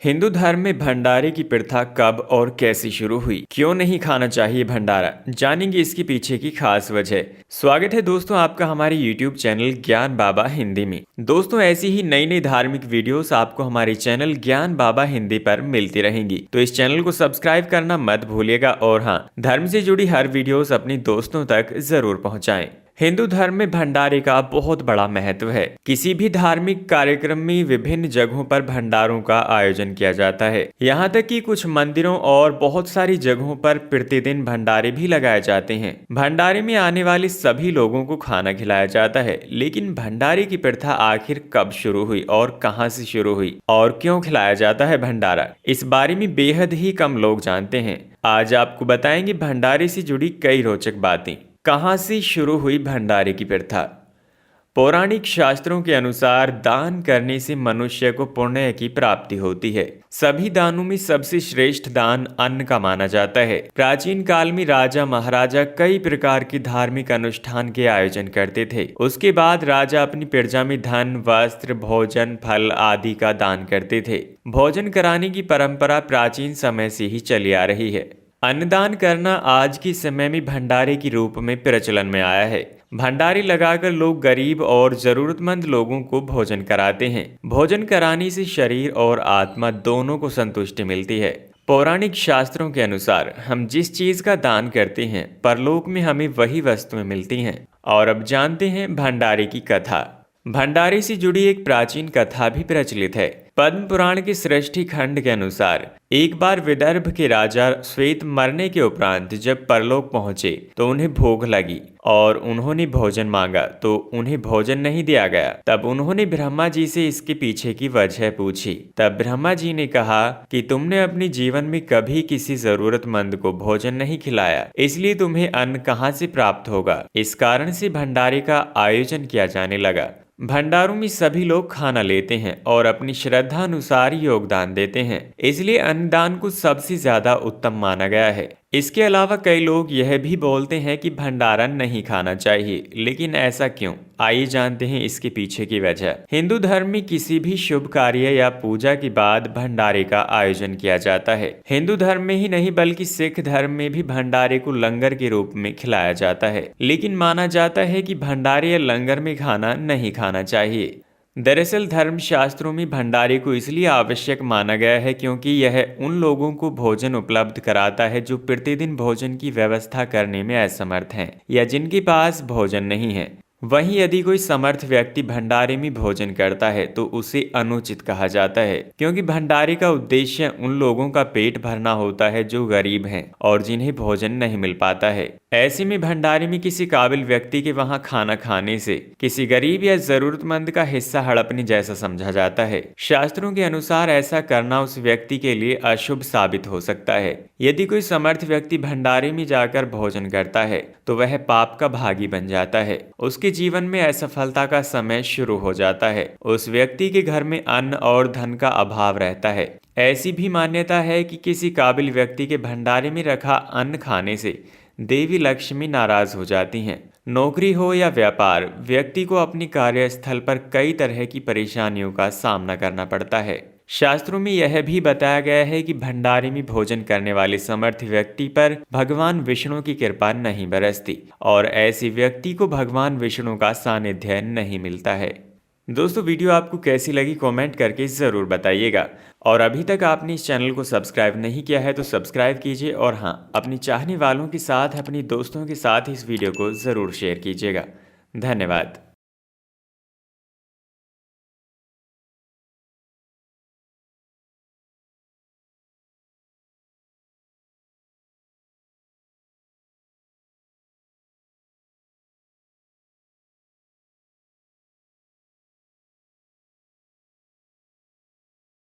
हिंदू धर्म में भंडारे की प्रथा कब और कैसे शुरू हुई? क्यों नहीं खाना चाहिए भंडारा? जानेंगे इसके पीछे की खास वजह। स्वागत है दोस्तों आपका हमारे YouTube चैनल ज्ञान बाबा हिंदी में। दोस्तों ऐसी ही नई नई धार्मिक वीडियोस आपको हमारे चैनल ज्ञान बाबा हिंदी पर मिलती रहेंगी, तो इस चैनल को सब्सक्राइब करना मत भूलिएगा और हाँ, धर्म से जुड़ी हर वीडियोस अपने दोस्तों तक जरूर पहुँचाएं। हिंदू धर्म में भंडारे का बहुत बड़ा महत्व है। किसी भी धार्मिक कार्यक्रम में विभिन्न जगहों पर भंडारों का आयोजन किया जाता है। यहाँ तक कि कुछ मंदिरों और बहुत सारी जगहों पर प्रतिदिन भंडारे भी लगाए जाते हैं। भंडारे में आने वाले सभी लोगों को खाना खिलाया जाता है। लेकिन भंडारे की प्रथा आखिर कब शुरू हुई और कहाँ से शुरू हुई और क्यों खिलाया जाता है भंडारा, इस बारे में बेहद ही कम लोग जानते हैं। आज आपको बताएंगे भंडारे से जुड़ी कई रोचक बातें। कहाँ से शुरू हुई भंडारे की प्रथा? पौराणिक शास्त्रों के अनुसार दान करने से मनुष्य को पुण्य की प्राप्ति होती है। सभी दानों में सबसे श्रेष्ठ दान अन्न का माना जाता है। प्राचीन काल में राजा महाराजा कई प्रकार के धार्मिक अनुष्ठान के आयोजन करते थे। उसके बाद राजा अपनी प्रजा में धन, वस्त्र, भोजन, फल आदि का दान करते थे। भोजन कराने की परंपरा प्राचीन समय से ही चली आ रही है। अन्नदान करना आज के समय में भंडारे के रूप में प्रचलन में आया है। भंडारे लगाकर लोग गरीब और जरूरतमंद लोगों को भोजन कराते हैं। भोजन कराने से शरीर और आत्मा दोनों को संतुष्टि मिलती है। पौराणिक शास्त्रों के अनुसार हम जिस चीज का दान करते हैं, परलोक में हमें वही वस्तुएं मिलती हैं। और अब जानते हैं भंडारे की कथा। भंडारे से जुड़ी एक प्राचीन कथा भी प्रचलित है। पद्म पुराण के सृष्टि खंड के अनुसार एक बार विदर्भ के राजा श्वेत मरने के उपरांत जब परलोक पहुंचे तो उन्हें भूख लगी और उन्होंने भोजन मांगा तो उन्हें भोजन नहीं दिया गया। तब उन्होंने ब्रह्मा जी से इसके पीछे की वजह पूछी। तब ब्रह्मा जी ने कहा कि तुमने अपने जीवन में कभी किसी जरूरतमंद को भोजन नहीं खिलाया, इसलिए तुम्हें अन्न कहाँ से प्राप्त होगा। इस कारण से भंडारे का आयोजन किया जाने लगा। भंडारों में सभी लोग खाना लेते हैं और अपनी श्रद्धा अनुसार योगदान देते हैं, इसलिए अन्नदान को सबसे ज्यादा उत्तम माना गया है। इसके अलावा कई लोग यह भी बोलते हैं कि भंडारा नहीं खाना चाहिए, लेकिन ऐसा क्यों? आइए जानते हैं इसके पीछे की वजह। हिंदू धर्म में किसी भी शुभ कार्य या पूजा के बाद भंडारे का आयोजन किया जाता है। हिंदू धर्म में ही नहीं बल्कि सिख धर्म में भी भंडारे को लंगर के रूप में खिलाया जाता है। लेकिन माना जाता है कि भंडारे या लंगर में खाना नहीं खाना चाहिए। दरअसल धर्म शास्त्रों में भंडारे को इसलिए आवश्यक माना गया है क्योंकि यह उन लोगों को भोजन उपलब्ध कराता है जो प्रतिदिन भोजन की व्यवस्था करने में असमर्थ हैं या जिनके पास भोजन नहीं है। वहीं यदि कोई समर्थ व्यक्ति भंडारे में भोजन करता है तो उसे अनुचित कहा जाता है, क्योंकि भंडारे का उद्देश्य उन लोगों का पेट भरना होता है जो गरीब हैं और जिन्हें भोजन नहीं मिल पाता है। ऐसे में भंडारे में किसी काबिल व्यक्ति के वहां खाना खाने से किसी गरीब या जरूरतमंद का हिस्सा हड़पने जैसा समझा जाता है। शास्त्रों के अनुसार ऐसा करना उस व्यक्ति के लिए अशुभ साबित हो सकता है। यदि कोई समर्थ व्यक्ति भंडारे में जाकर भोजन करता है तो वह पाप का भागी बन जाता है। उसके जीवन में असफलता का समय शुरू हो जाता है। उस व्यक्ति के घर में अन्न और धन का अभाव रहता है। ऐसी भी मान्यता है कि किसी काबिल व्यक्ति के भंडारे में रखा अन्न खाने से देवी लक्ष्मी नाराज हो जाती हैं। नौकरी हो या व्यापार, व्यक्ति को अपनी कार्यस्थल पर कई तरह की परेशानियों का सामना करना पड़ता है। शास्त्रों में यह भी बताया गया है कि भंडारे में भोजन करने वाले समर्थ व्यक्ति पर भगवान विष्णु की कृपा नहीं बरसती और ऐसे व्यक्ति को भगवान विष्णु का सानिध्य नहीं मिलता है। दोस्तों वीडियो आपको कैसी लगी कमेंट करके ज़रूर बताइएगा। और अभी तक आपने इस चैनल को सब्सक्राइब नहीं किया है तो सब्सक्राइब कीजिए और हाँ, अपनी चाहने वालों के साथ, अपने दोस्तों के साथ इस वीडियो को ज़रूर शेयर कीजिएगा। धन्यवाद।